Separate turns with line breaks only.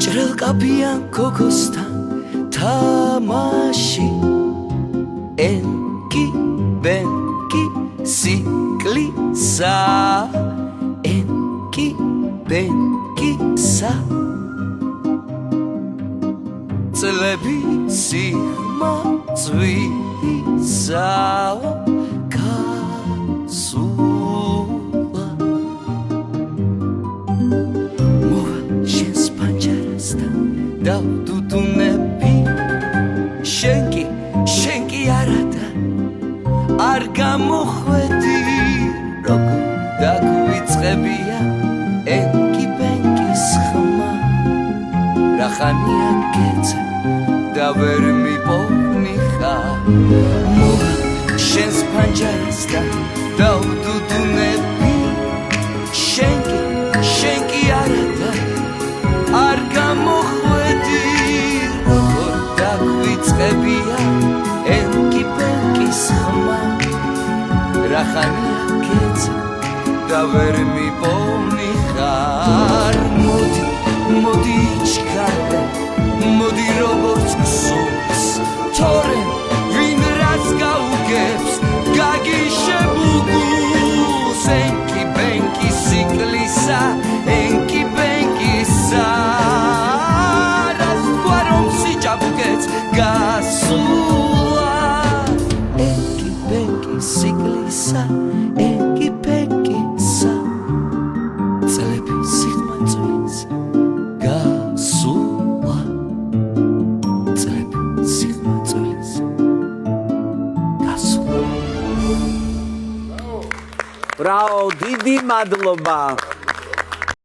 ჭრელკაფიან ქოქოსთან თამაში ენკი ბენკი სიკლისა ენკი ბენკისა წლები სიხმაწვისაო გასულა მოვა შენს პანჯარასთან დავდუდუნები შენკი არადა არ გამოხვედი როგორ დაგვიწყებია ენკი ბენკის ხმა რახანია გეცა და ვერ მიპოვნი ხარ მოვა შენს პანჯარასთან დავდუდუნები შენკი არადა არ გამოხვედი როგორ დაგვიწყებია ენკი ბენკის ხმა რახანია გეცა და ვერ მიპოვნი ხარ მოდი ჩქარე მოდი როგორც გსურს თორემ ვინ რაც გაუგებს გაგიშებულს ენკი ბენკი სიკლისა ენკი ბენკისა რას თქვა რომ სიჭაბუკეც გასულა ენკი ბენკი სიკლისა ენკი ბენკისა წლები სიხმაწვის გასულა წლები სიხმაწვის გასულა
Bravo, დიდი მადლობა.